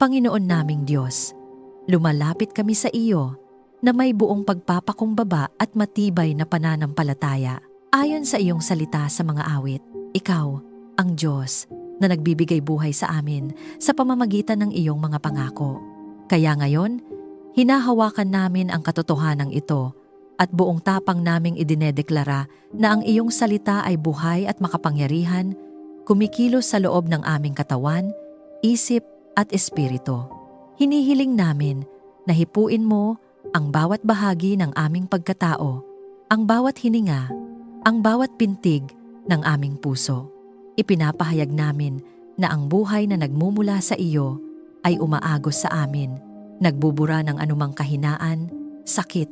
Panginoon naming Diyos, lumalapit kami sa iyo na may buong pagpapakumbaba at matibay na pananampalataya. Ayon sa iyong salita sa mga awit, ikaw, ang Diyos, na nagbibigay buhay sa amin sa pamamagitan ng iyong mga pangako. Kaya ngayon, hinahawakan namin ang katotohanan ito at buong tapang naming idinedeklara na ang iyong salita ay buhay at makapangyarihan, kumikilos sa loob ng aming katawan, isip at espiritu. Hinihiling namin na hipuin mo ang bawat bahagi ng aming pagkatao, ang bawat hininga, ang bawat pintig ng aming puso. Ipinapahayag namin na ang buhay na nagmumula sa iyo ay umaagos sa amin, nagbubura ng anumang kahinaan, sakit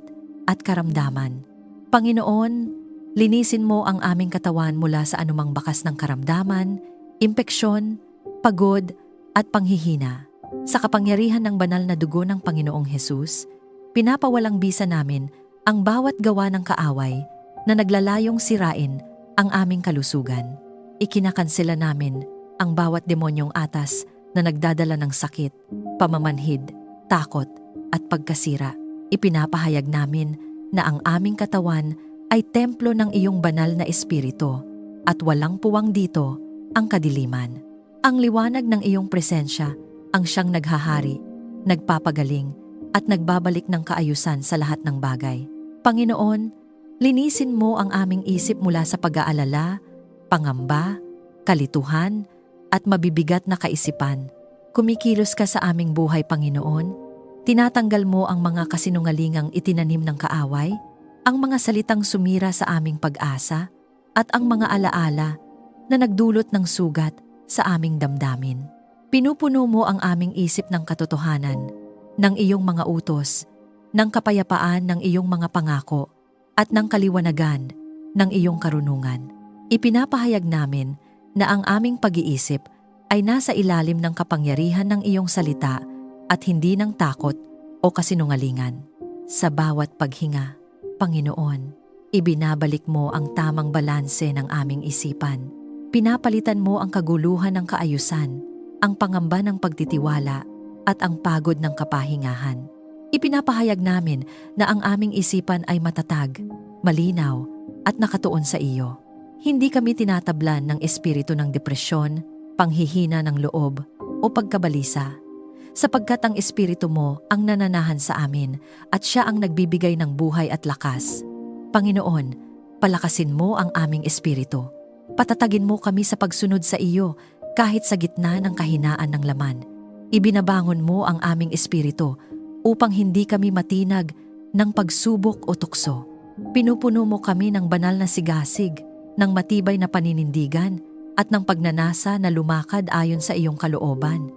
at karamdaman. Panginoon, linisin mo ang aming katawan mula sa anumang bakas ng karamdaman, impeksyon, pagod at panghihina. Sa kapangyarihan ng banal na dugo ng Panginoong Hesus, pinapawalang bisa namin ang bawat gawa ng kaaway na naglalayong sirain ang aming kalusugan. Ikinakansela namin ang bawat demonyong atas na nagdadala ng sakit, pamamanhid, takot at pagkasira. Ipinapahayag namin na ang aming katawan ay templo ng iyong banal na espiritu at walang puwang dito ang kadiliman. Ang liwanag ng iyong presensya ang siyang naghahari, nagpapagaling at nagbabalik ng kaayusan sa lahat ng bagay. Panginoon, linisin mo ang aming isip mula sa pag-aalala, pangamba, kalituhan, at mabibigat na kaisipan. Kumikilos ka sa aming buhay, Panginoon. Tinatanggal mo ang mga kasinungalingang itinanim ng kaaway, ang mga salitang sumira sa aming pag-asa, at ang mga alaala na nagdulot ng sugat sa aming damdamin. Pinupuno mo ang aming isip ng katotohanan, ng iyong mga utos, ng kapayapaan ng iyong mga pangako, at ng kaliwanagan ng iyong karunungan. Ipinapahayag namin na ang aming pag-iisip ay nasa ilalim ng kapangyarihan ng iyong salita at hindi ng takot o kasinungalingan. Sa bawat paghinga, Panginoon, ibinabalik mo ang tamang balanse ng aming isipan. Pinapalitan mo ang kaguluhan ng kaayusan, ang pangamba ng pagtitiwala at ang pagod ng kapahingahan. Ipinapahayag namin na ang aming isipan ay matatag, malinaw at nakatuon sa iyo. Hindi kami tinatablan ng espiritu ng depresyon, panghihina ng loob o pagkabalisa, sapagkat ang espiritu mo ang nananahan sa amin at siya ang nagbibigay ng buhay at lakas. Panginoon, palakasin mo ang aming espiritu. Patatagin mo kami sa pagsunod sa iyo kahit sa gitna ng kahinaan ng laman. Ibinabangon mo ang aming espiritu upang hindi kami matinag ng pagsubok o tukso. Pinupuno mo kami ng banal na sigasig, ng matibay na paninindigan at ng pagnanasa na lumakad ayon sa iyong kalooban.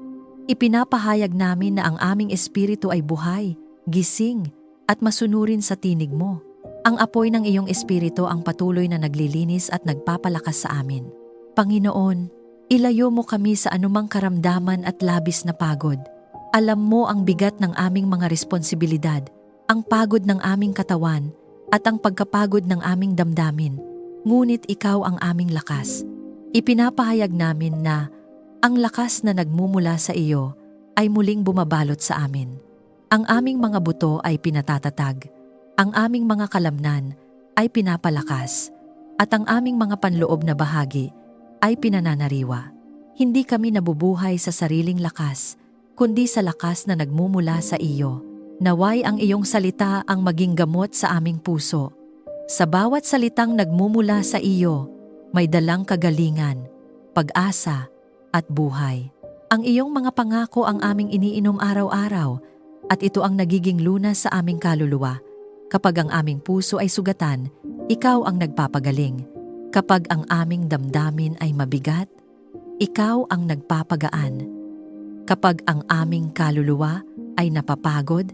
Ipinapahayag namin na ang aming espiritu ay buhay, gising at masunurin sa tinig mo. Ang apoy ng iyong espiritu ang patuloy na naglilinis at nagpapalakas sa amin. Panginoon, ilayo mo kami sa anumang karamdaman at labis na pagod. Alam mo ang bigat ng aming mga responsibilidad, ang pagod ng aming katawan at ang pagkapagod ng aming damdamin. Ngunit ikaw ang aming lakas. Ipinapahayag namin na ang lakas na nagmumula sa iyo ay muling bumabalot sa amin. Ang aming mga buto ay pinatatatag, ang aming mga kalamnan ay pinapalakas, at ang aming mga panloob na bahagi ay pinananariwa. Hindi kami nabubuhay sa sariling lakas, kundi sa lakas na nagmumula sa iyo. Naway ang iyong salita ang maging gamot sa aming puso. Sa bawat salitang nagmumula sa iyo, may dalang kagalingan, pag-asa, at buhay. Ang iyong mga pangako ang aming iniinom araw-araw, at ito ang nagiging lunas sa aming kaluluwa. Kapag ang aming puso ay sugatan, ikaw ang nagpapagaling. Kapag ang aming damdamin ay mabigat, ikaw ang nagpapagaan. Kapag ang aming kaluluwa ay napapagod,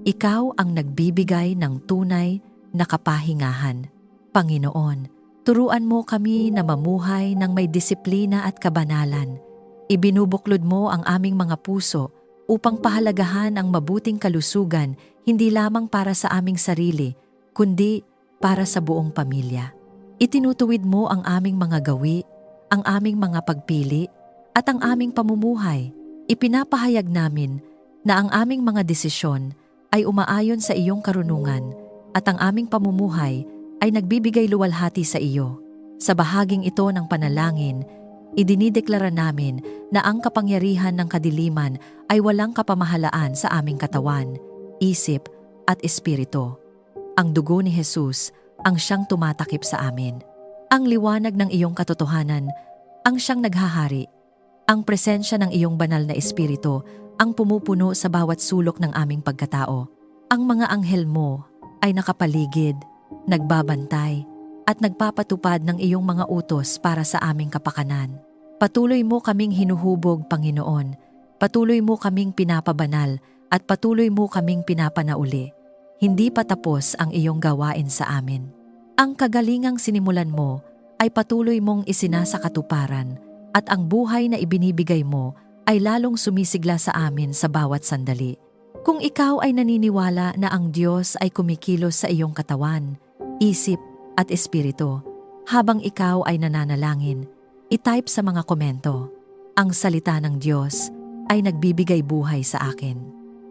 ikaw ang nagbibigay ng tunay na kapahingahan. Panginoon, turuan mo kami na mamuhay ng may disiplina at kabanalan. Ibinubuklod mo ang aming mga puso upang pahalagahan ang mabuting kalusugan hindi lamang para sa aming sarili, kundi para sa buong pamilya. Itinutuwid mo ang aming mga gawi, ang aming mga pagpili, at ang aming pamumuhay. Ipinapahayag namin na ang aming mga desisyon ay umaayon sa iyong karunungan at ang aming pamumuhay ay nagbibigay luwalhati sa iyo. Sa bahaging ito ng panalangin, idinideklara namin na ang kapangyarihan ng kadiliman ay walang kapamahalaan sa aming katawan, isip at espiritu. Ang dugo ni Jesus ang siyang tumatakip sa amin. Ang liwanag ng iyong katotohanan ang siyang naghahari. Ang presensya ng iyong banal na espiritu ang pumupuno sa bawat sulok ng aming pagkatao. Ang mga anghel mo ay nakapaligid, nagbabantay, at nagpapatupad ng iyong mga utos para sa aming kapakanan. Patuloy mo kaming hinuhubog, Panginoon. Patuloy mo kaming pinapabanal at patuloy mo kaming pinapanauli. Hindi pa tapos ang iyong gawain sa amin. Ang kagalingang sinimulan mo ay patuloy mong isinasakatuparan at ang buhay na ibinibigay mo ay lalong sumisigla sa amin sa bawat sandali. Kung ikaw ay naniniwala na ang Diyos ay kumikilos sa iyong katawan, isip at espiritu, habang ikaw ay nananalangin, i-type sa mga komento, ang salita ng Diyos ay nagbibigay buhay sa akin.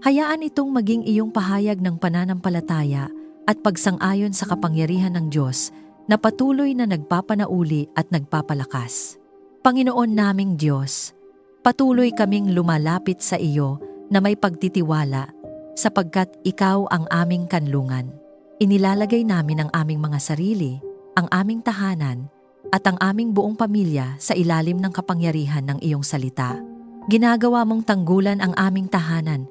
Hayaan itong maging iyong pahayag ng pananampalataya at pagsang-ayon sa kapangyarihan ng Diyos na patuloy na nagpapanauli at nagpapalakas. Panginoon naming Diyos, patuloy kaming lumalapit sa iyo na may pagtitiwala sapagkat ikaw ang aming kanlungan. Inilalagay namin ang aming mga sarili, ang aming tahanan, at ang aming buong pamilya sa ilalim ng kapangyarihan ng iyong salita. Ginagawa mong tanggulan ang aming tahanan,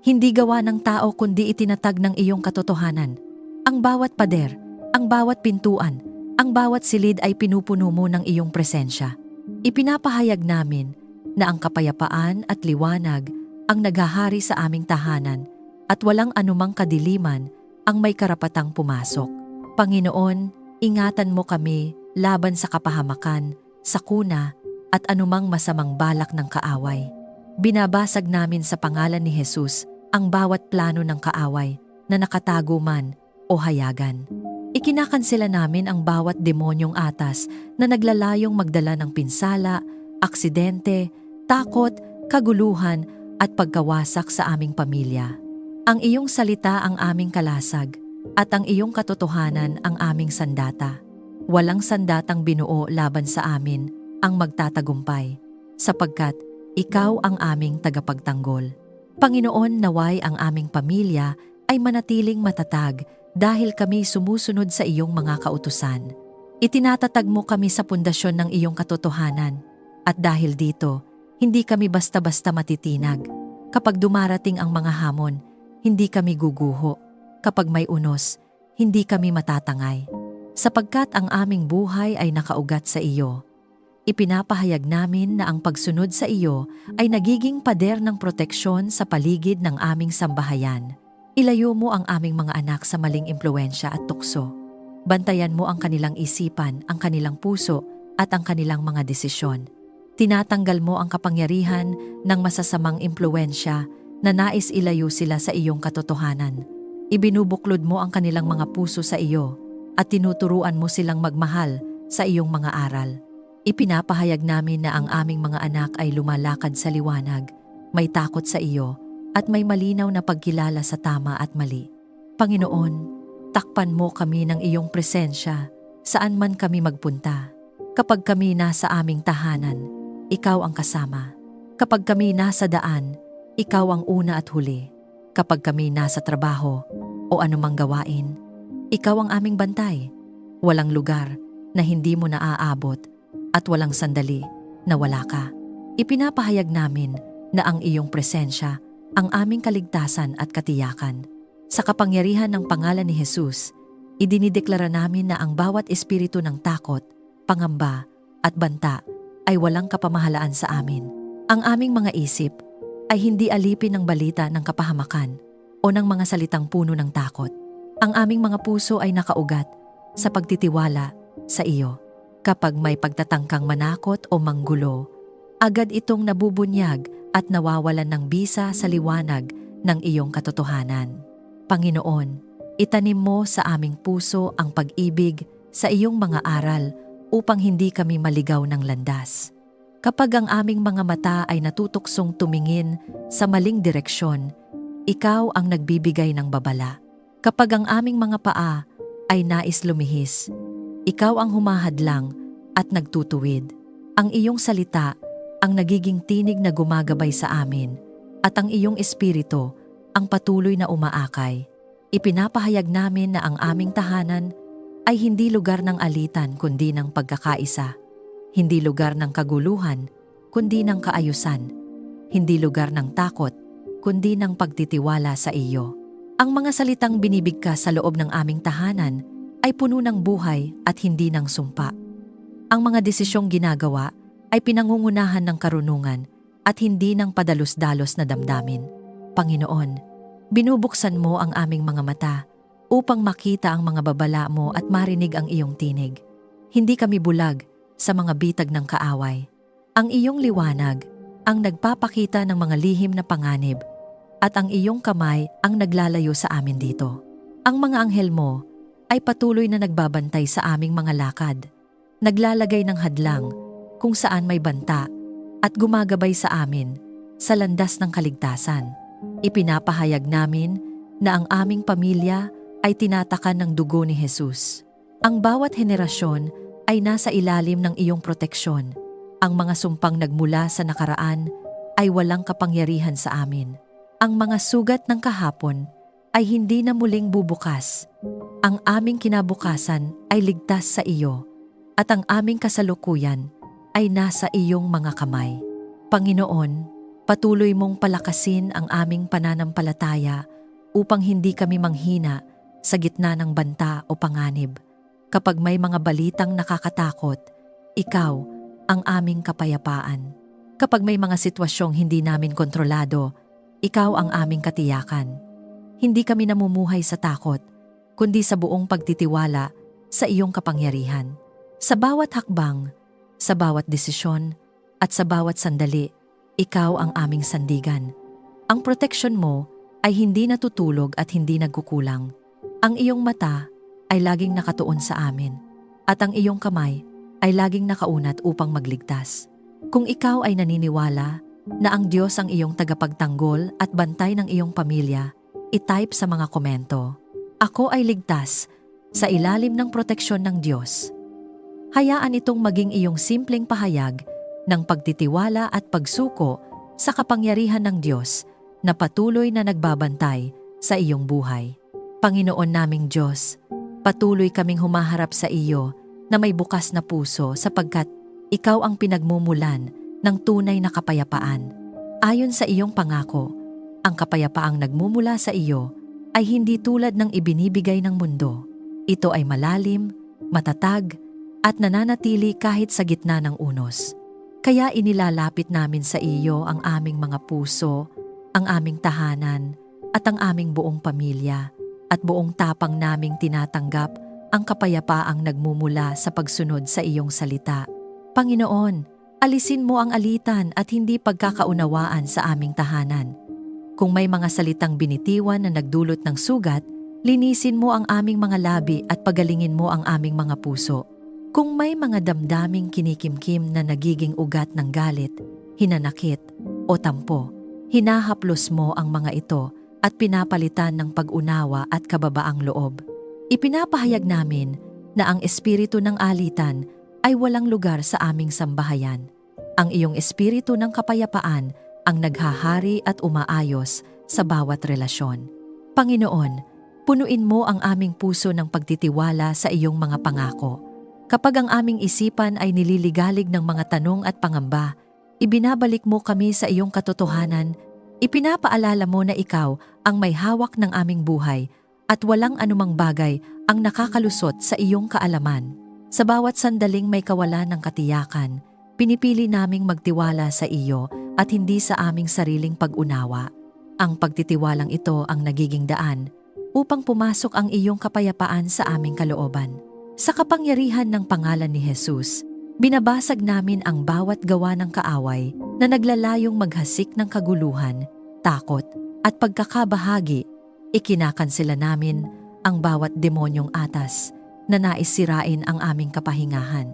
hindi gawa ng tao kundi itinatag ng iyong katotohanan. Ang bawat pader, ang bawat pintuan, ang bawat silid ay pinupuno mo ng iyong presensya. Ipinapahayag namin na ang kapayapaan at liwanag ang naghahari sa aming tahanan at walang anumang kadiliman ang may karapatang pumasok. Panginoon, ingatan mo kami laban sa kapahamakan, sakuna at anumang masamang balak ng kaaway. Binabasag namin sa pangalan ni Jesus ang bawat plano ng kaaway na nakatago man o hayagan. Ikinakansela namin ang bawat demonyong atas na naglalayong magdala ng pinsala, aksidente, takot, kaguluhan at pagkawasak sa aming pamilya. Ang iyong salita ang aming kalasag at ang iyong katotohanan ang aming sandata. Walang sandatang binuo laban sa amin ang magtatagumpay, sapagkat ikaw ang aming tagapagtanggol. Panginoon, naway ang aming pamilya ay manatiling matatag dahil kami sumusunod sa iyong mga kautusan. Itinatatag mo kami sa pundasyon ng iyong katotohanan at dahil dito, hindi kami basta-basta matitinag. Kapag dumarating ang mga hamon, hindi kami guguho. Kapag may unos, hindi kami matatangay. Sapagkat ang aming buhay ay nakaugat sa iyo. Ipinapahayag namin na ang pagsunod sa iyo ay nagiging pader ng proteksyon sa paligid ng aming sambahayan. Ilayo mo ang aming mga anak sa maling impluwensya at tukso. Bantayan mo ang kanilang isipan, ang kanilang puso at ang kanilang mga desisyon. Tinatanggal mo ang kapangyarihan ng masasamang impluwensya na nais ilayo sila sa iyong katotohanan. Ibinubuklod mo ang kanilang mga puso sa iyo at tinuturuan mo silang magmahal sa iyong mga aral. Ipinapahayag namin na ang aming mga anak ay lumalakad sa liwanag, may takot sa iyo, at may malinaw na pagkilala sa tama at mali. Panginoon, takpan mo kami ng iyong presensya saan man kami magpunta. Kapag kami nasa aming tahanan, ikaw ang kasama. Kapag kami nasa daan, ikaw ang una at huli. Kapag kami nasa trabaho o anumang gawain, ikaw ang aming bantay. Walang lugar na hindi mo naaabot at walang sandali na wala ka. Ipinapahayag namin na ang iyong presensya ang aming kaligtasan at katiyakan. Sa kapangyarihan ng pangalan ni Jesus, idinideklara namin na ang bawat espiritu ng takot, pangamba at banta ay walang kapamahalaan sa amin. Ang aming mga isip ay hindi alipin ng balita ng kapahamakan o ng mga salitang puno ng takot. Ang aming mga puso ay nakaugat sa pagtitiwala sa iyo. Kapag may pagtatangkang manakot o manggulo, agad itong nabubunyag at nawawalan ng bisa sa liwanag ng iyong katotohanan. Panginoon, itanim mo sa aming puso ang pag-ibig sa iyong mga aral upang hindi kami maligaw ng landas. Kapag ang aming mga mata ay natutuksong tumingin sa maling direksyon, ikaw ang nagbibigay ng babala. Kapag ang aming mga paa ay nais lumihis, ikaw ang humahadlang at nagtutuwid. Ang iyong salita ang nagiging tinig na gumagabay sa amin at ang iyong espiritu ang patuloy na umaakay. Ipinapahayag namin na ang aming tahanan ay hindi lugar ng alitan kundi ng pagkakaisa. Hindi lugar ng kaguluhan kundi ng kaayusan. Hindi lugar ng takot kundi ng pagtitiwala sa iyo. Ang mga salitang binibigkas sa loob ng aming tahanan ay puno ng buhay at hindi ng sumpa. Ang mga desisyong ginagawa ay pinangungunahan ng karunungan at hindi ng padalos-dalos na damdamin. Panginoon, binubuksan mo ang aming mga mata upang makita ang mga babala mo at marinig ang iyong tinig. Hindi kami bulag sa mga bitag ng kaaway. Ang iyong liwanag ang nagpapakita ng mga lihim na panganib at ang iyong kamay ang naglalayo sa amin dito. Ang mga anghel mo ay patuloy na nagbabantay sa aming mga lakad, naglalagay ng hadlang kung saan may banta at gumagabay sa amin sa landas ng kaligtasan. Ipinapahayag namin na ang aming pamilya ay tinatakan ng dugo ni Jesus. Ang bawat henerasyon ay nasa ilalim ng iyong proteksyon. Ang mga sumpang nagmula sa nakaraan ay walang kapangyarihan sa amin. Ang mga sugat ng kahapon ay hindi na muling bubukas. Ang aming kinabukasan ay ligtas sa iyo at ang aming kasalukuyan ay nasa iyong mga kamay. Panginoon, patuloy mong palakasin ang aming pananampalataya upang hindi kami manghina sa gitna ng banta o panganib. Kapag may mga balitang nakakatakot, ikaw ang aming kapayapaan. Kapag may mga sitwasyong hindi namin kontrolado, ikaw ang aming katiyakan. Hindi kami namumuhay sa takot, kundi sa buong pagtitiwala sa iyong kapangyarihan. Sa bawat hakbang, sa bawat desisyon, at sa bawat sandali, ikaw ang aming sandigan. Ang proteksyon mo ay hindi natutulog at hindi nagkukulang. Ang iyong mata ay laging nakatuon sa amin, at ang iyong kamay ay laging nakaunat upang magligtas. Kung ikaw ay naniniwala na ang Diyos ang iyong tagapagtanggol at bantay ng iyong pamilya, i-type sa mga komento, "Ako ay ligtas sa ilalim ng proteksyon ng Diyos." Hayaan itong maging iyong simpleng pahayag ng pagtitiwala at pagsuko sa kapangyarihan ng Diyos na patuloy na nagbabantay sa iyong buhay. Panginoon naming Diyos, patuloy kaming humaharap sa iyo na may bukas na puso sapagkat ikaw ang pinagmumulan ng tunay na kapayapaan. Ayon sa iyong pangako, ang kapayapaang nagmumula sa iyo ay hindi tulad ng ibinibigay ng mundo. Ito ay malalim, matatag, at nananatili kahit sa gitna ng unos. Kaya inilalapit namin sa iyo ang aming mga puso, ang aming tahanan, at ang aming buong pamilya, at buong tapang naming tinatanggap ang kapayapaang nagmumula sa pagsunod sa iyong salita. Panginoon, alisin mo ang alitan at hindi pagkakaunawaan sa aming tahanan. Kung may mga salitang binitiwan na nagdulot ng sugat, linisin mo ang aming mga labi at pagalingin mo ang aming mga puso. Kung may mga damdaming kinikimkim na nagiging ugat ng galit, hinanakit o tampo, hinahaplos mo ang mga ito at pinapalitan ng pag-unawa at kababaang loob. Ipinapahayag namin na ang espiritu ng alitan ay walang lugar sa aming sambahayan. Ang iyong espiritu ng kapayapaan ang naghahari at umaayos sa bawat relasyon. Panginoon, punuin mo ang aming puso ng pagtitiwala sa iyong mga pangako. Kapag ang aming isipan ay nililigalig ng mga tanong at pangamba, ibinabalik mo kami sa iyong katotohanan. Ipinapaalala mo na ikaw ang may hawak ng aming buhay at walang anumang bagay ang nakakalusot sa iyong kaalaman. Sa bawat sandaling may kawalan ng katiyakan, pinipili naming magtiwala sa iyo at hindi sa aming sariling pag-unawa. Ang pagtitiwalang ito ang nagiging daan upang pumasok ang iyong kapayapaan sa aming kalooban. Sa kapangyarihan ng pangalan ni Jesus, binabasag namin ang bawat gawa ng kaaway na naglalayong maghasik ng kaguluhan, takot, at pagkakabahagi. Ikinakansela namin ang bawat demonyong atas na nais sirain ang aming kapahingahan.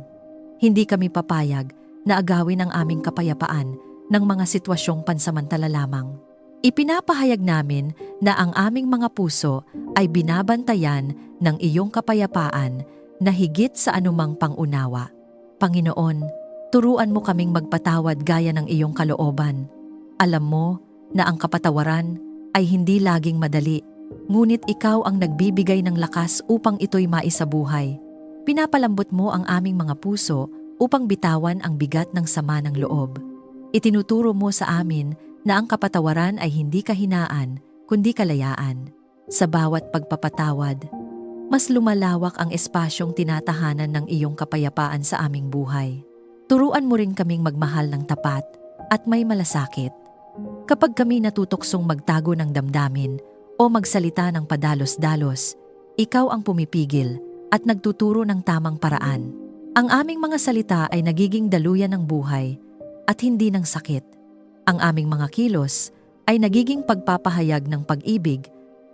Hindi kami papayag na agawin ang aming kapayapaan ng mga sitwasyong pansamantala lamang. Ipinapahayag namin na ang aming mga puso ay binabantayan ng iyong kapayapaan na higit sa anumang pangunawa. Panginoon, turuan mo kaming magpatawad gaya ng iyong kalooban. Alam mo na ang kapatawaran ay hindi laging madali, ngunit ikaw ang nagbibigay ng lakas upang ito'y maisabuhay. Pinapalambot mo ang aming mga puso upang bitawan ang bigat ng sama ng loob. Itinuturo mo sa amin na ang kapatawaran ay hindi kahinaan, kundi kalayaan. Sa bawat pagpapatawad, mas lumalawak ang espasyong tinatahanan ng iyong kapayapaan sa aming buhay. Turuan mo rin kaming magmahal ng tapat at may malasakit. Kapag kami natutuksong magtago ng damdamin o magsalita ng padalos-dalos, ikaw ang pumipigil at nagtuturo ng tamang paraan. Ang aming mga salita ay nagiging daluyan ng buhay at hindi ng sakit. Ang aming mga kilos ay nagiging pagpapahayag ng pag-ibig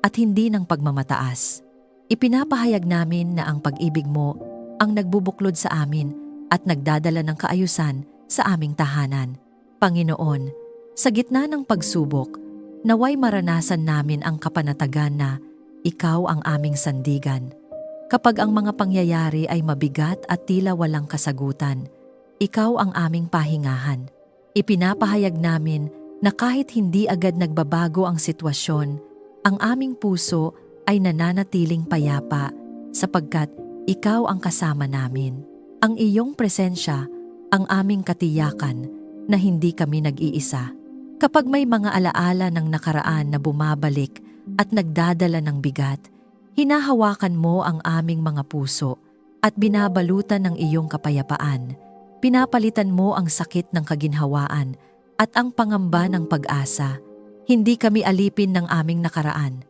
at hindi ng pagmamataas. Ipinapahayag namin na ang pag-ibig mo ang nagbubuklod sa amin at nagdadala ng kaayusan sa aming tahanan. Panginoon, sa gitna ng pagsubok, naway maranasan namin ang kapanatagan na ikaw ang aming sandigan. Kapag ang mga pangyayari ay mabigat at tila walang kasagutan, ikaw ang aming pahingahan. Ipinapahayag namin na kahit hindi agad nagbabago ang sitwasyon, ang aming puso ay nananatiling payapa sapagkat ikaw ang kasama namin. Ang iyong presensya ang aming katiyakan na hindi kami nag-iisa. Kapag may mga alaala ng nakaraan na bumabalik at nagdadala ng bigat, hinahawakan mo ang aming mga puso at binabalutan ng iyong kapayapaan. Pinapalitan mo ang sakit ng kaginhawaan at ang pangamba ng pag-asa. Hindi kami alipin ng aming nakaraan.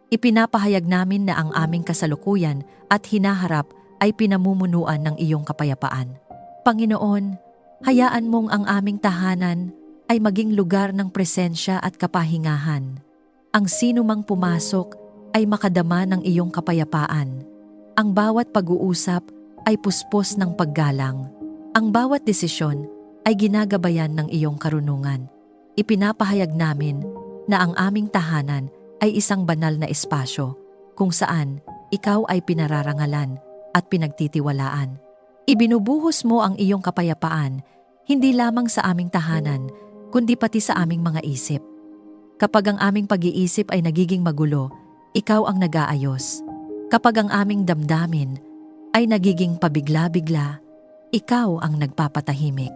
Ipinapahayag namin na ang aming kasalukuyan at hinaharap ay pinamumunuan ng iyong kapayapaan. Panginoon, hayaan mong ang aming tahanan ay maging lugar ng presensya at kapahingahan. Ang sino mang pumasok ay makadama ng iyong kapayapaan. Ang bawat pag-uusap ay puspos ng paggalang. Ang bawat desisyon ay ginagabayan ng iyong karunungan. Ipinapahayag namin na ang aming tahanan ay isang banal na espasyo kung saan ikaw ay pinararangalan at pinagtitiwalaan. Ibinubuhos mo ang iyong kapayapaan hindi lamang sa aming tahanan kundi pati sa aming mga isip. Kapag ang aming pag-iisip ay nagiging magulo, ikaw ang nag-aayos. Kapag ang aming damdamin ay nagiging pabigla-bigla, ikaw ang nagpapatahimik.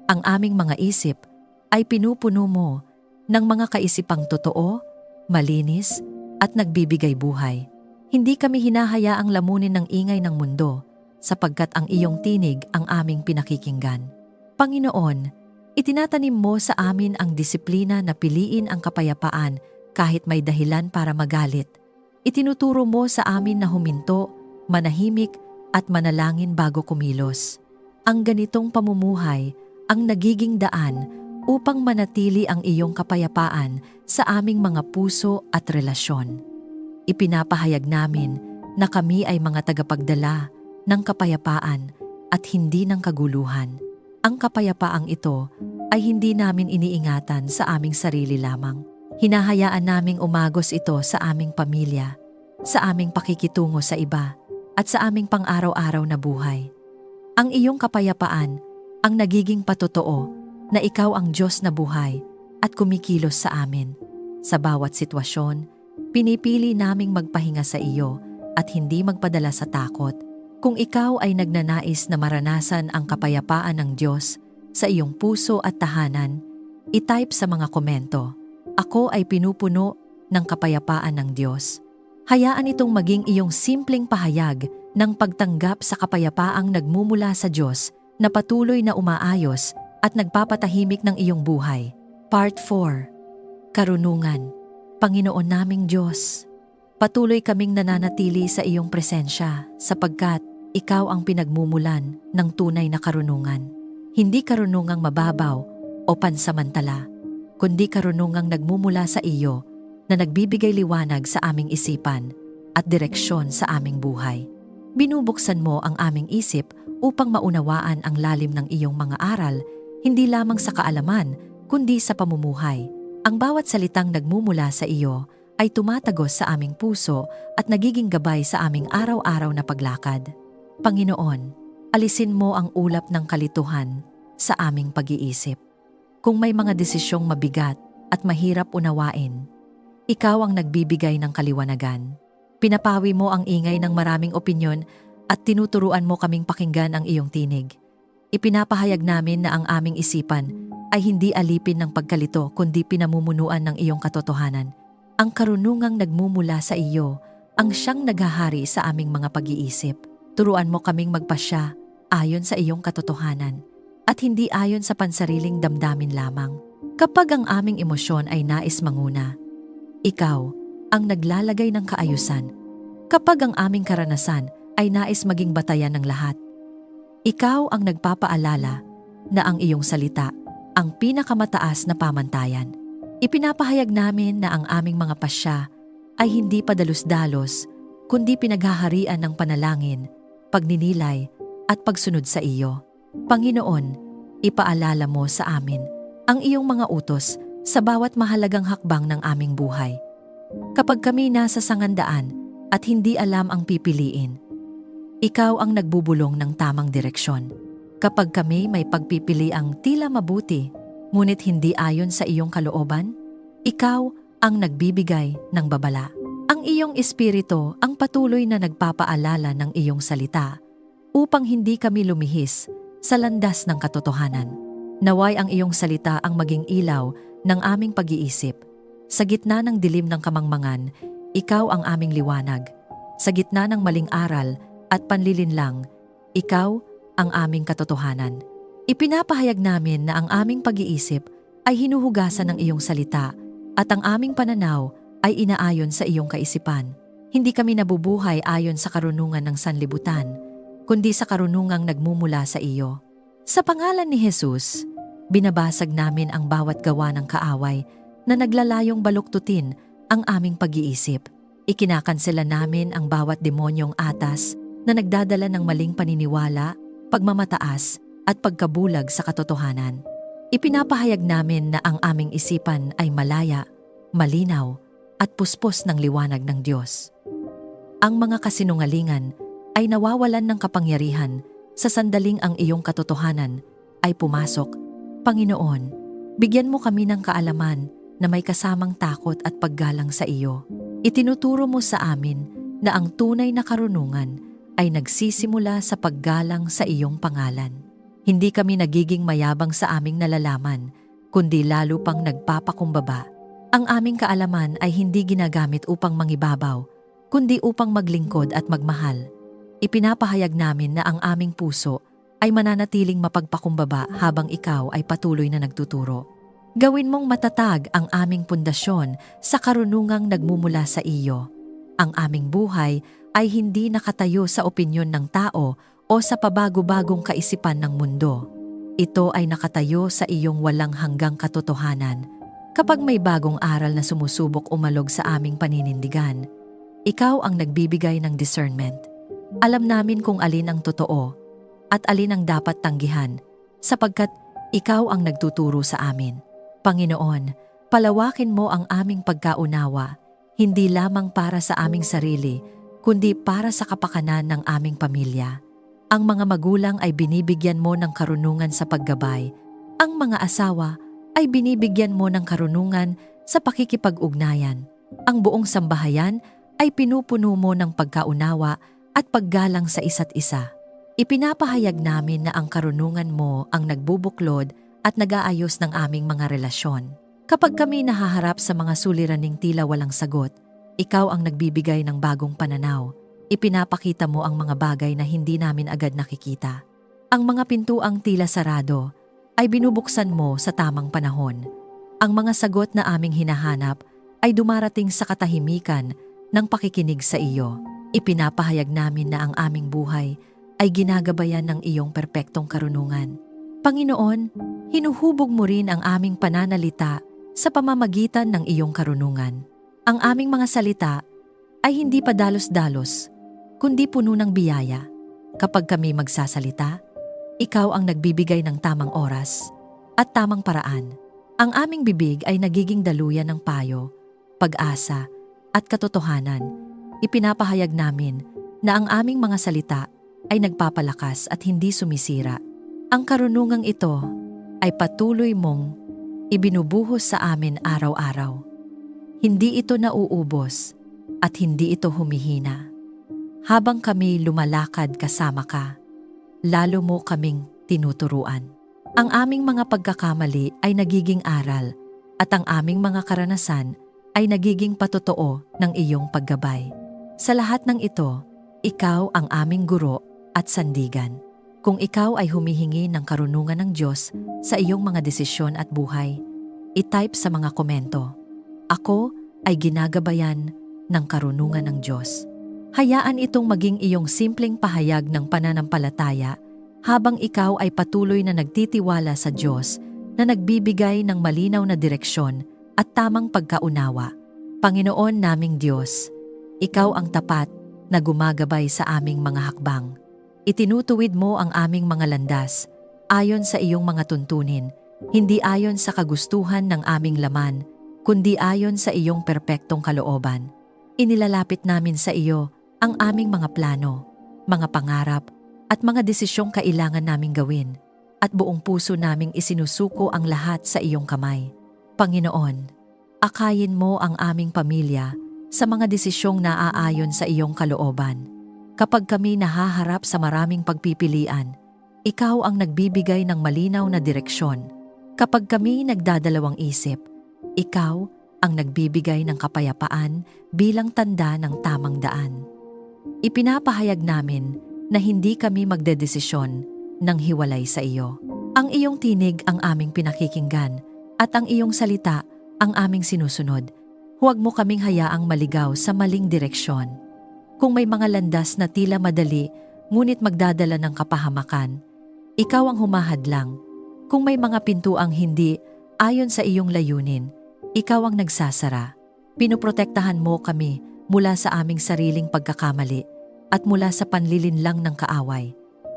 Ang aming mga isip ay pinupuno mo ng mga kaisipang totoo, malinis at nagbibigay buhay. Hindi kami hinahayaang lamunin ng ingay ng mundo sapagkat ang iyong tinig ang aming pinakikinggan. Panginoon, itinatanim mo sa amin ang disiplina na piliin ang kapayapaan kahit may dahilan para magalit. Itinuturo mo sa amin na huminto, manahimik at manalangin bago kumilos. Ang ganitong pamumuhay ang nagiging daan upang manatili ang iyong kapayapaan sa aming mga puso at relasyon. Ipinapahayag namin na kami ay mga tagapagdala ng kapayapaan at hindi ng kaguluhan. Ang kapayapaang ito ay hindi namin iniingatan sa aming sarili lamang. Hinahayaan naming umagos ito sa aming pamilya, sa aming pakikitungo sa iba, at sa aming pang-araw-araw na buhay. Ang iyong kapayapaan ang nagiging patotoo na ikaw ang Diyos na buhay at kumikilos sa amin. Sa bawat sitwasyon, pinipili naming magpahinga sa iyo at hindi magpadala sa takot. Kung ikaw ay nagnanais na maranasan ang kapayapaan ng Diyos sa iyong puso at tahanan, i-type sa mga komento, "Ako ay pinupuno ng kapayapaan ng Diyos." Hayaan itong maging iyong simpleng pahayag ng pagtanggap sa kapayapaang nagmumula sa Diyos na patuloy na umaayos at nagpapatahimik ng iyong buhay. Part 4. Karunungan. Panginoon naming Diyos, patuloy kaming nananatili sa iyong presensya sapagkat ikaw ang pinagmumulan ng tunay na karunungan. Hindi karunungang mababaw o pansamantala, kundi karunungang nagmumula sa iyo na nagbibigay liwanag sa aming isipan at direksyon sa aming buhay. Binubuksan mo ang aming isip upang maunawaan ang lalim ng iyong mga aral, hindi lamang sa kaalaman, kundi sa pamumuhay. Ang bawat salitang nagmumula sa iyo ay tumatagos sa aming puso at nagiging gabay sa aming araw-araw na paglakad. Panginoon, alisin mo ang ulap ng kalituhan sa aming pag-iisip. Kung may mga desisyong mabigat at mahirap unawain, ikaw ang nagbibigay ng kaliwanagan. Pinapawi mo ang ingay ng maraming opinyon at tinuturuan mo kaming pakinggan ang iyong tinig. Ipinapahayag namin na ang aming isipan ay hindi alipin ng pagkalito kundi pinamumunuan ng iyong katotohanan. Ang karunungang nagmumula sa iyo ang siyang naghahari sa aming mga pag-iisip. Turuan mo kaming magpasya ayon sa iyong katotohanan at hindi ayon sa pansariling damdamin lamang. Kapag ang aming emosyon ay nais manguna, ikaw ang naglalagay ng kaayusan. Kapag ang aming karanasan ay nais maging batayan ng lahat, ikaw ang nagpapaalala na ang iyong salita ang pinakamataas na pamantayan. Ipinapahayag namin na ang aming mga pasya ay hindi padalus-dalos, kundi pinaghaharian ng panalangin, pagninilay at pagsunod sa iyo. Panginoon, ipaalala mo sa amin ang iyong mga utos sa bawat mahalagang hakbang ng aming buhay. Kapag kami nasa sangandaan at hindi alam ang pipiliin, ikaw ang nagbubulong ng tamang direksyon. Kapag kami may pagpipili ang tila mabuti, ngunit hindi ayon sa iyong kalooban, ikaw ang nagbibigay ng babala. Ang iyong espiritu ang patuloy na nagpapaalala ng iyong salita upang hindi kami lumihis sa landas ng katotohanan. Naway ang iyong salita ang maging ilaw ng aming pag-iisip. Sa gitna ng dilim ng kamangmangan, ikaw ang aming liwanag. Sa gitna ng maling aral at panlilinlang, ikaw ang aming katotohanan. Ipinapahayag namin na ang aming pag-iisip ay hinuhugasan ng iyong salita at ang aming pananaw ay inaayon sa iyong kaisipan. Hindi kami nabubuhay ayon sa karunungan ng sanlibutan, kundi sa karunungang nagmumula sa iyo. Sa pangalan ni Jesus, binabasag namin ang bawat gawa ng kaaway na naglalayong baluktutin ang aming pag-iisip. Ikinakansela namin ang bawat demonyong atas na nagdadala ng maling paniniwala, pagmamataas at pagkabulag sa katotohanan. Ipinapahayag namin na ang aming isipan ay malaya, malinaw at puspos ng liwanag ng Diyos. Ang mga kasinungalingan ay nawawalan ng kapangyarihan sa sandaling ang iyong katotohanan ay pumasok. Panginoon, bigyan mo kami ng kaalaman na may kasamang takot at paggalang sa iyo. Itinuturo mo sa amin na ang tunay na karunungan ay nagsisimula sa paggalang sa iyong pangalan. Hindi kami nagiging mayabang sa aming nalalaman, kundi lalo pang nagpapakumbaba. Ang aming kaalaman ay hindi ginagamit upang mangibabaw, kundi upang maglingkod at magmahal. Ipinapahayag namin na ang aming puso ay mananatiling mapagpakumbaba habang ikaw ay patuloy na nagtuturo. Gawin mong matatag ang aming pundasyon sa karunungang nagmumula sa iyo. Ang aming buhay ay hindi nakatayo sa opinyon ng tao o sa pabago-bagong kaisipan ng mundo. Ito ay nakatayo sa iyong walang hanggang katotohanan. Kapag may bagong aral na sumusubok umalog sa aming paninindigan, ikaw ang nagbibigay ng discernment. Alam namin kung alin ang totoo at alin ang dapat tanggihan, sapagkat ikaw ang nagtuturo sa amin. Panginoon, palawakin mo ang aming pagkaunawa, hindi lamang para sa aming sarili, kundi para sa kapakanan ng aming pamilya. Ang mga magulang ay binibigyan mo ng karunungan sa paggabay. Ang mga asawa ay binibigyan mo ng karunungan sa pakikipag-ugnayan. Ang buong sambahayan ay pinupuno mo ng pagkaunawa at paggalang sa isa't isa. Ipinapahayag namin na ang karunungan mo ang nagbubuklod at nag-aayos ng aming mga relasyon. Kapag kami nahaharap sa mga suliraning tila walang sagot, ikaw ang nagbibigay ng bagong pananaw. Ipinapakita mo ang mga bagay na hindi namin agad nakikita. Ang mga pintuang tila sarado ay binubuksan mo sa tamang panahon. Ang mga sagot na aming hinahanap ay dumarating sa katahimikan ng pakikinig sa iyo. Ipinapahayag namin na ang aming buhay ay ginagabayan ng iyong perpektong karunungan. Panginoon, hinuhubog mo rin ang aming pananalita sa pamamagitan ng iyong karunungan. Ang aming mga salita ay hindi padalos-dalos, kundi puno ng biyaya. Kapag kami magsasalita, ikaw ang nagbibigay ng tamang oras at tamang paraan. Ang aming bibig ay nagiging daluyan ng payo, pag-asa at katotohanan. Ipinapahayag namin na ang aming mga salita ay nagpapalakas at hindi sumisira. Ang karunungang ito ay patuloy mong ibinubuhos sa amin araw-araw. Hindi ito nauubos at hindi ito humihina. Habang kami lumalakad kasama ka, lalo mo kaming tinuturuan. Ang aming mga pagkakamali ay nagiging aral at ang aming mga karanasan ay nagiging patotoo ng iyong paggabay. Sa lahat ng ito, ikaw ang aming guro at sandigan. Kung ikaw ay humihingi ng karunungan ng Diyos sa iyong mga desisyon at buhay, i-type sa mga komento, "Ako ay ginagabayan ng karunungan ng Diyos." Hayaan itong maging iyong simpleng pahayag ng pananampalataya habang ikaw ay patuloy na nagtitiwala sa Diyos na nagbibigay ng malinaw na direksyon at tamang pagkaunawa. Panginoon naming Diyos, ikaw ang tapat na gumagabay sa aming mga hakbang. Itinutuwid mo ang aming mga landas ayon sa iyong mga tuntunin, hindi ayon sa kagustuhan ng aming laman, kundi ayon sa iyong perpektong kalooban. Inilalapit namin sa iyo ang aming mga plano, mga pangarap, at mga desisyong kailangan naming gawin, at buong puso naming isinusuko ang lahat sa iyong kamay. Panginoon, akayin mo ang aming pamilya sa mga desisyong naaayon sa iyong kalooban. Kapag kami nahaharap sa maraming pagpipilian, ikaw ang nagbibigay ng malinaw na direksyon. Kapag kami nagdadalawang isip, ikaw ang nagbibigay ng kapayapaan bilang tanda ng tamang daan. Ipinapahayag namin na hindi kami magdedesisyon ng hiwalay sa iyo. Ang iyong tinig ang aming pinakikinggan at ang iyong salita ang aming sinusunod. Huwag mo kaming hayaang maligaw sa maling direksyon. Kung may mga landas na tila madali ngunit magdadala ng kapahamakan, ikaw ang humahadlang. Kung may mga pintuang hindi ayon sa iyong layunin, ikaw ang nagsasara. Pinoprotektahan mo kami mula sa aming sariling pagkakamali at mula sa panlilinlang ng kaaway.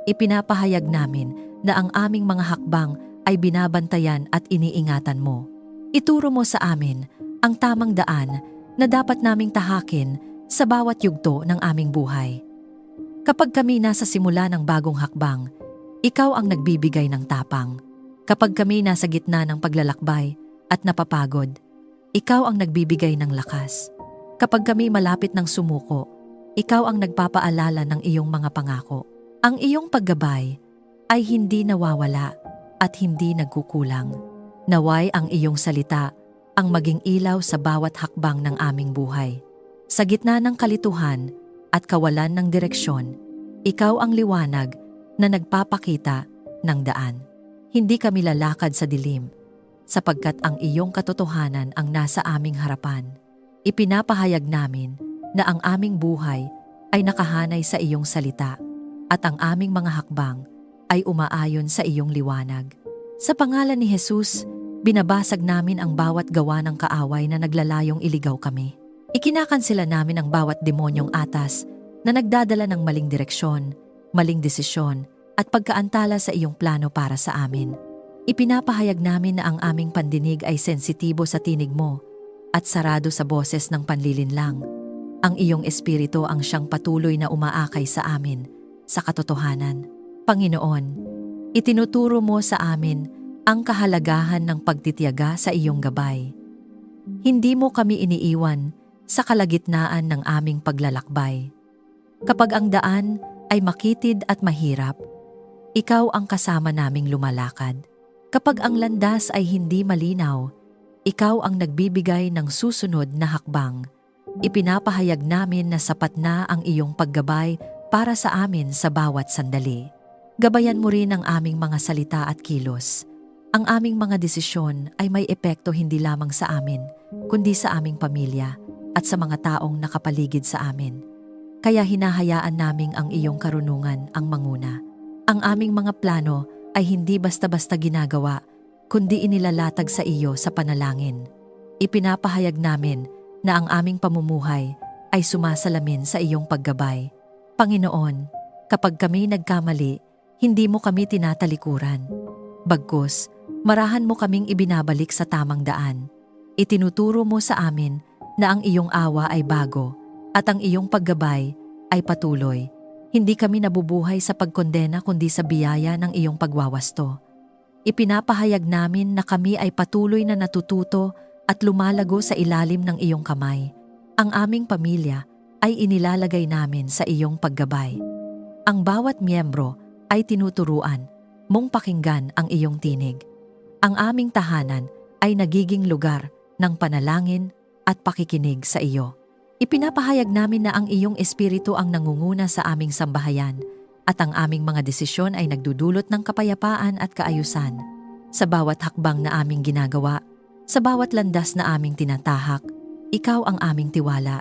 Ipinapahayag namin na ang aming mga hakbang ay binabantayan at iniingatan mo. Ituro mo sa amin ang tamang daan na dapat naming tahakin sa bawat yugto ng aming buhay. Kapag kami nasa simula ng bagong hakbang, ikaw ang nagbibigay ng tapang. Kapag kami nasa gitna ng paglalakbay at napapagod, ikaw ang nagbibigay ng lakas. Kapag kami malapit ng sumuko, ikaw ang nagpapaalala ng iyong mga pangako. Ang iyong paggabay ay hindi nawawala at hindi nagkukulang. Naway ang iyong salita ang maging ilaw sa bawat hakbang ng aming buhay. Sa gitna ng kalituhan at kawalan ng direksyon, ikaw ang liwanag na nagpapakita ng daan. Hindi kami lalakad sa dilim, sapagkat ang iyong katotohanan ang nasa aming harapan. Ipinapahayag namin na ang aming buhay ay nakahanay sa iyong salita at ang aming mga hakbang ay umaayon sa iyong liwanag. Sa pangalan ni Jesus, binabasag namin ang bawat gawa ng kaaway na naglalayong iligaw kami. Ikinakansela namin ang bawat demonyong atas na nagdadala ng maling direksyon, maling desisyon at pagkaantala sa iyong plano para sa amin. Ipinapahayag namin na ang aming pandinig ay sensitibo sa tinig mo at sarado sa boses ng panlilinlang. Ang iyong espiritu ang siyang patuloy na umaakay sa amin, sa katotohanan. Panginoon, itinuturo mo sa amin ang kahalagahan ng pagtitiyaga sa iyong gabay. Hindi mo kami iniiwan sa kalagitnaan ng aming paglalakbay. Kapag ang daan ay makitid at mahirap, ikaw ang kasama naming lumalakad. Kapag ang landas ay hindi malinaw, ikaw ang nagbibigay ng susunod na hakbang. Ipinapahayag namin na sapat na ang iyong paggabay para sa amin sa bawat sandali. Gabayan mo rin ang aming mga salita at kilos. Ang aming mga desisyon ay may epekto hindi lamang sa amin, kundi sa aming pamilya at sa mga taong nakapaligid sa amin. Kaya hinahayaan naming ang iyong karunungan ang manguna. Ang aming mga plano ay hindi basta-basta ginagawa, kundi inilalatag sa iyo sa panalangin. Ipinapahayag namin na ang aming pamumuhay ay sumasalamin sa iyong paggabay. Panginoon, kapag kami nagkamali, hindi mo kami tinatalikuran. Bagkus, marahan mo kaming ibinabalik sa tamang daan. Itinuturo mo sa amin na ang iyong awa ay bago at ang iyong paggabay ay patuloy. Hindi kami nabubuhay sa pagkondena kundi sa biyaya ng iyong pagwawasto. Ipinapahayag namin na kami ay patuloy na natututo at lumalago sa ilalim ng iyong kamay. Ang aming pamilya ay inilalagay namin sa iyong paggabay. Ang bawat miyembro ay tinuturuan mong pakinggan ang iyong tinig. Ang aming tahanan ay nagiging lugar ng panalangin at pakikinig sa iyo. Ipinapahayag namin na ang iyong espiritu ang nangunguna sa aming sambahayan at ang aming mga desisyon ay nagdudulot ng kapayapaan at kaayusan. Sa bawat hakbang na aming ginagawa, sa bawat landas na aming tinatahak, ikaw ang aming tiwala.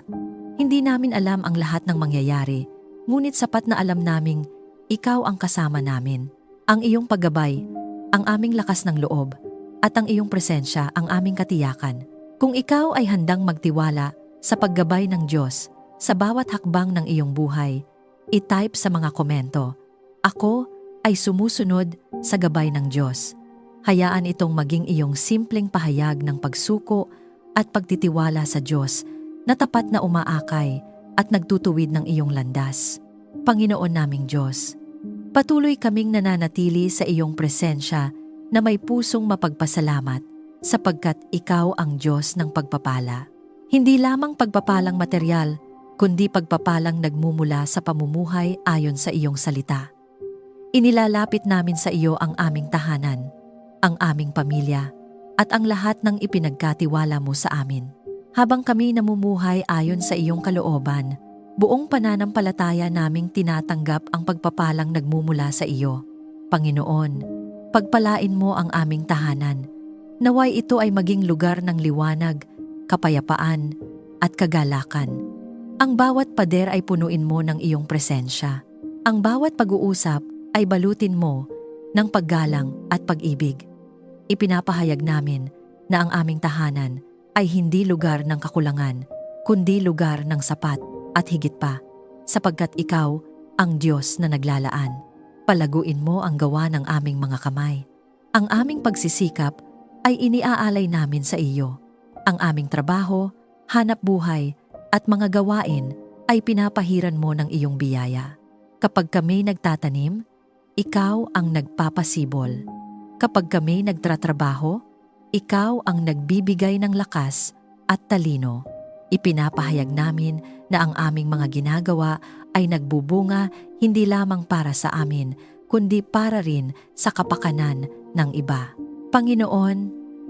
Hindi namin alam ang lahat ng mangyayari, ngunit sapat na alam naming ikaw ang kasama namin. Ang iyong paggabay, ang aming lakas ng loob, at ang iyong presensya ang aming katiyakan. Kung ikaw ay handang magtiwala sa paggabay ng Diyos sa bawat hakbang ng iyong buhay, i-type sa mga komento, "Ako ay sumusunod sa gabay ng Diyos." Hayaan itong maging iyong simpleng pahayag ng pagsuko at pagtitiwala sa Diyos na tapat na umaakay at nagtutuwid ng iyong landas. Panginoon naming Diyos, patuloy kaming nananatili sa iyong presensya na may pusong mapagpasalamat sapagkat ikaw ang Diyos ng pagpapala. Hindi lamang pagpapalang material, kundi pagpapalang nagmumula sa pamumuhay ayon sa iyong salita. Inilalapit namin sa iyo ang aming tahanan, ang aming pamilya, at ang lahat ng ipinagkatiwala mo sa amin. Habang kami namumuhay ayon sa iyong kalooban, buong pananampalataya naming tinatanggap ang pagpapalang nagmumula sa iyo. Panginoon, pagpalain mo ang aming tahanan. Naway ito ay maging lugar ng liwanag, kapayapaan, at kagalakan. Ang bawat pader ay punuin mo ng iyong presensya. Ang bawat pag-uusap ay balutin mo ng paggalang at pag-ibig. Ipinapahayag namin na ang aming tahanan ay hindi lugar ng kakulangan, kundi lugar ng sapat at higit pa, sapagkat ikaw ang Diyos na naglalaan. Palaguin mo ang gawa ng aming mga kamay. Ang aming pagsisikap ay iniaalay namin sa iyo. Ang aming trabaho, hanap buhay, at mga gawain ay pinapahiran mo ng iyong biyaya. Kapag kami nagtatanim, ikaw ang nagpapasibol. Kapag kami nagtratrabaho, ikaw ang nagbibigay ng lakas at talino. Ipinapahayag namin na ang aming mga ginagawa ay nagbubunga hindi lamang para sa amin, kundi para rin sa kapakanan ng iba. Panginoon,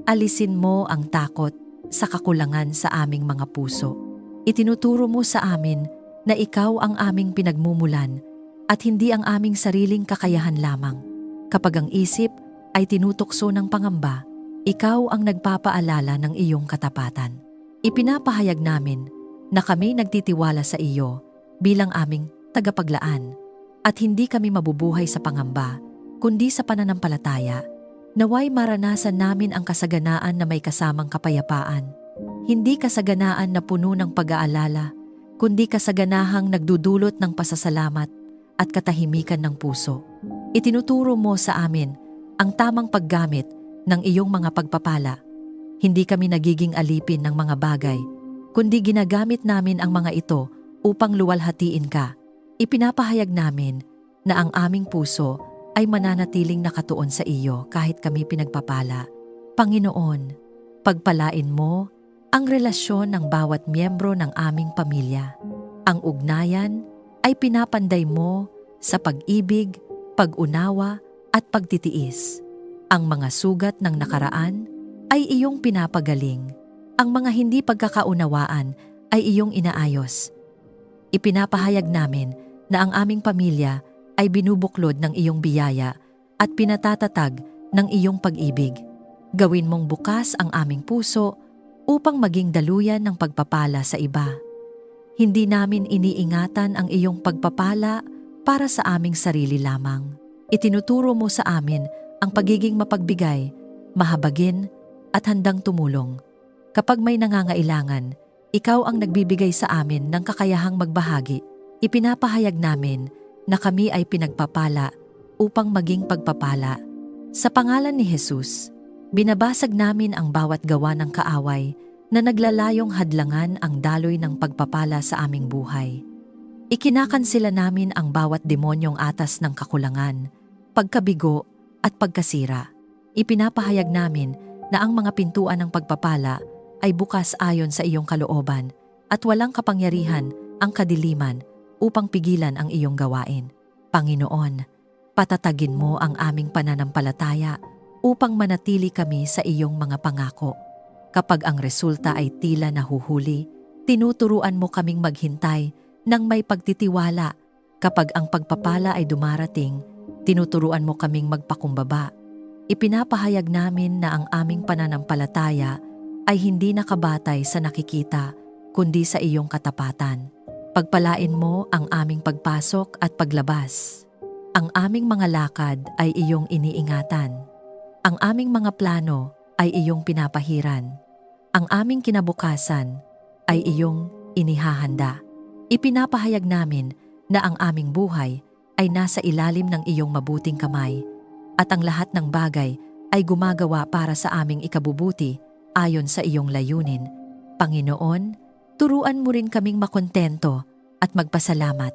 alisin mo ang takot sa kakulangan sa aming mga puso. Itinuturo mo sa amin na ikaw ang aming pinagmumulan at hindi ang aming sariling kakayahan lamang. Kapag ang isip ay tinutukso ng pangamba, ikaw ang nagpapaalala ng iyong katapatan. Ipinapahayag namin na kami nagtitiwala sa iyo bilang aming tagapaglaan at hindi kami mabubuhay sa pangamba, kundi sa pananampalataya. Naway maranasan namin ang kasaganaan na may kasamang kapayapaan. Hindi kasaganaan na puno ng pag-aalala, kundi kasaganahang nagdudulot ng pasasalamat at katahimikan ng puso. Itinuturo mo sa amin ang tamang paggamit ng iyong mga pagpapala. Hindi kami nagiging alipin ng mga bagay, kundi ginagamit namin ang mga ito upang luwalhatiin ka. Ipinapahayag namin na ang aming puso ay mananatiling nakatuon sa iyo kahit kami pinagpapala. Panginoon, pagpalain mo ang relasyon ng bawat miyembro ng aming pamilya. Ang ugnayan ay pinapanday mo sa pag-ibig, pag-unawa at pagtitiis. Ang mga sugat ng nakaraan ay iyong pinapagaling. Ang mga hindi pagkakaunawaan ay iyong inaayos. Ipinapahayag namin na ang aming pamilya ay binubuklod ng iyong biyaya at pinatatatag ng iyong pag-ibig. Gawin mong bukas ang aming puso upang maging daluyan ng pagpapala sa iba. Hindi namin iniingatan ang iyong pagpapala para sa aming sarili lamang. Itinuturo mo sa amin ang pagiging mapagbigay, mahabagin at handang tumulong. Kapag may nangangailangan, ikaw ang nagbibigay sa amin ng kakayahang magbahagi. Ipinapahayag namin na kami ay pinagpapala upang maging pagpapala. Sa pangalan ni Jesus, binabasag namin ang bawat gawa ng kaaway na naglalayong hadlangan ang daloy ng pagpapala sa aming buhay. Ikinakansela namin ang bawat demonyong atas ng kakulangan, pagkabigo at pagkasira. Ipinapahayag namin na ang mga pintuan ng pagpapala ay bukas ayon sa iyong kalooban at walang kapangyarihan ang kadiliman upang pigilan ang iyong gawain. Panginoon, patatagin mo ang aming pananampalataya upang manatili kami sa iyong mga pangako. Kapag ang resulta ay tila nahuhuli, tinuturuan mo kaming maghintay ng may pagtitiwala. Kapag ang pagpapala ay dumarating, tinuturuan mo kaming magpakumbaba. Ipinapahayag namin na ang aming pananampalataya ay hindi nakabatay sa nakikita, kundi sa iyong katapatan. Pagpalain mo ang aming pagpasok at paglabas. Ang aming mga lakad ay iyong iniingatan. Ang aming mga plano ay iyong pinapahiran. Ang aming kinabukasan ay iyong inihahanda. Ipinapahayag namin na ang aming buhay ay nasa ilalim ng iyong mabuting kamay at ang lahat ng bagay ay gumagawa para sa aming ikabubuti ayon sa iyong layunin. Panginoon, turuan mo rin kaming makontento at magpasalamat.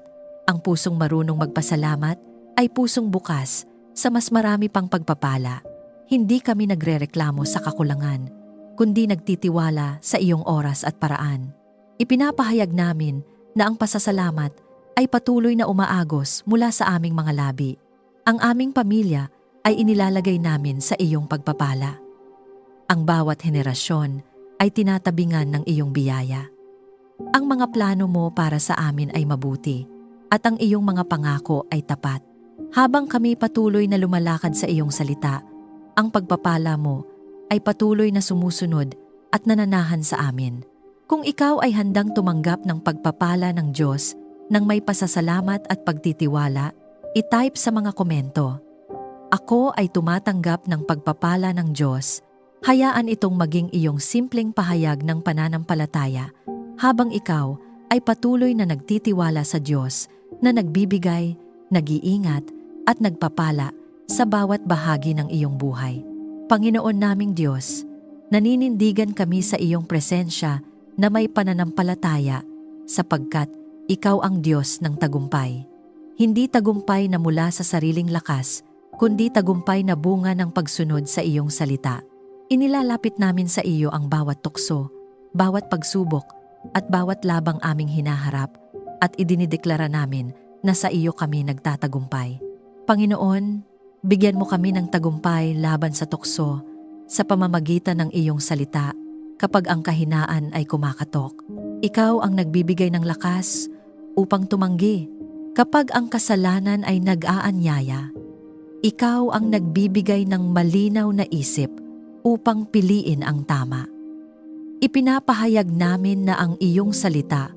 Ang pusong marunong magpasalamat ay pusong bukas sa mas marami pang pagpapala. Hindi kami nagrereklamo sa kakulangan, kundi nagtitiwala sa iyong oras at paraan. Ipinapahayag namin na ang pasasalamat ay patuloy na umaagos mula sa aming mga labi. Ang aming pamilya ay inilalagay namin sa iyong pagpapala. Ang bawat henerasyon ay tinatabingan ng iyong biyaya. Ang mga plano mo para sa amin ay mabuti at ang iyong mga pangako ay tapat. Habang kami patuloy na lumalakad sa iyong salita, ang pagpapala mo ay patuloy na sumusunod at nananahan sa amin. Kung ikaw ay handang tumanggap ng pagpapala ng Diyos nang may pasasalamat at pagtitiwala, i-type sa mga komento, "Ako ay tumatanggap ng pagpapala ng Diyos." Hayaan itong maging iyong simpleng pahayag ng pananampalataya habang ikaw ay patuloy na nagtitiwala sa Diyos na nagbibigay, nag-iingat at nagpapala sa bawat bahagi ng iyong buhay. Panginoon naming Diyos, naninindigan kami sa iyong presensya na may pananampalataya sapagkat ikaw ang Diyos ng tagumpay. Hindi tagumpay na mula sa sariling lakas, kundi tagumpay na bunga ng pagsunod sa iyong salita. Inilalapit namin sa iyo ang bawat tukso, bawat pagsubok, at bawat labang aming hinaharap, at idinideklara namin na sa iyo kami nagtatagumpay. Panginoon, bigyan mo kami ng tagumpay laban sa tukso, sa pamamagitan ng iyong salita, kapag ang kahinaan ay kumakatok. Ikaw ang nagbibigay ng lakas upang tumanggi. Kapag ang kasalanan ay nag-aanyaya, ikaw ang nagbibigay ng malinaw na isip upang piliin ang tama. Ipinapahayag namin na ang iyong salita,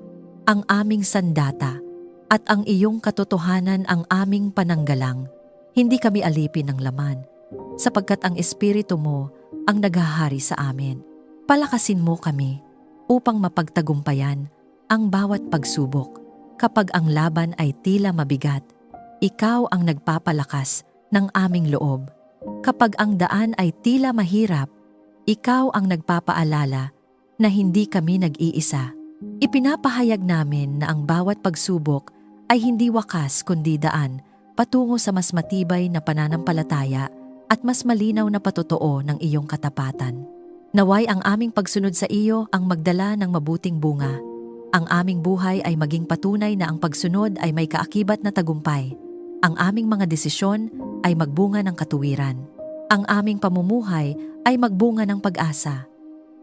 ang aming sandata, at ang iyong katotohanan ang aming pananggalang. Hindi kami alipin ng laman, sapagkat ang Espiritu mo ang naghahari sa amin. Palakasin mo kami upang mapagtagumpayan ang bawat pagsubok. Kapag ang laban ay tila mabigat, ikaw ang nagpapalakas ng aming loob. Kapag ang daan ay tila mahirap, ikaw ang nagpapaalala na hindi kami nag-iisa. Ipinapahayag namin na ang bawat pagsubok ay hindi wakas kundi daan patungo sa mas matibay na pananampalataya at mas malinaw na patotoo ng iyong katapatan. Naway ang aming pagsunod sa iyo ang magdala ng mabuting bunga. Ang aming buhay ay maging patunay na ang pagsunod ay may kaakibat na tagumpay. Ang aming mga desisyon ay magbunga ng katuwiran. Ang aming pamumuhay ay magbunga ng pag-asa.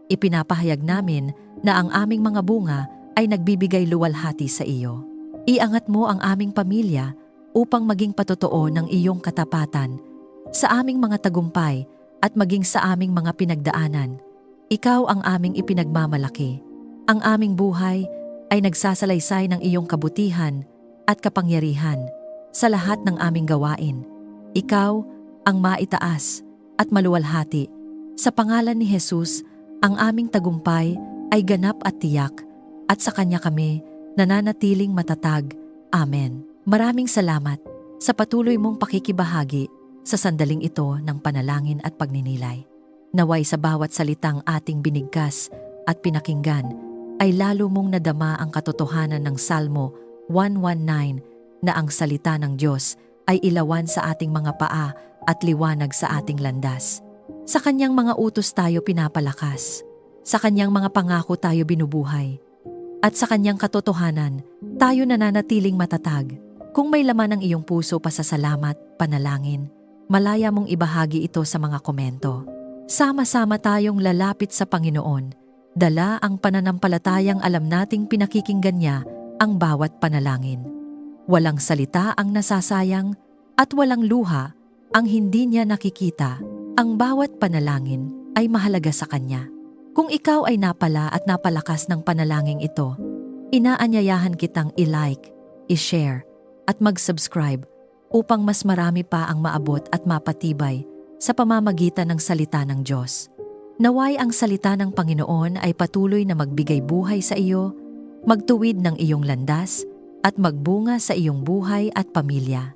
Ipinapahayag namin na ang aming mga bunga ay nagbibigay luwalhati sa iyo. Iangat mo ang aming pamilya upang maging patotoo ng iyong katapatan sa aming mga tagumpay at maging sa aming mga pinagdaanan. Ikaw ang aming ipinagmamalaki. Ang aming buhay ay nagsasalaysay ng iyong kabutihan at kapangyarihan sa lahat ng aming gawain. Ikaw ang maitaas at maluwalhati. Sa pangalan ni Jesus, ang aming tagumpay ay ganap at tiyak at sa Kanya kami nananatiling matatag Amen. Maraming salamat sa patuloy mong pakikibahagi sa sandaling ito ng panalangin at pagninilay. Naway sa bawat salitang ating binigkas at pinakinggan ay lalo mong nadama ang katotohanan ng Salmo 119 na ang salita ng Diyos ay ilawan sa ating mga paa at liwanag sa ating landas. Sa kanyang mga utos tayo pinapalakas, sa kanyang mga pangako tayo binubuhay, at sa kanyang katotohanan tayo nananatiling matatag. Kung may laman ang iyong puso pasasalamat, panalangin, malaya mong ibahagi ito sa mga komento. Sama-sama tayong lalapit sa Panginoon, dala ang pananampalatayang alam nating pinakikinggan niya ang bawat panalangin. Walang salita ang nasasayang at walang luha ang hindi niya nakikita. Ang bawat panalangin ay mahalaga sa kanya. Kung ikaw ay napala at napalakas ng panalangin ito, inaanyayahan kitang i-like, i-share at mag-subscribe upang mas marami pa ang maabot at mapatibay sa pamamagitan ng salita ng Diyos. Naway ang salita ng Panginoon ay patuloy na magbigay buhay sa iyo, magtuwid ng iyong landas, at magbunga sa iyong buhay at pamilya.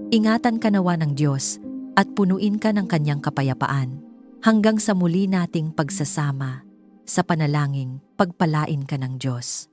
Ingatan ka nawa ng Diyos at punuin ka ng kanyang kapayapaan. Hanggang sa muli nating pagsasama, sa panalangin, pagpalain ka ng Diyos.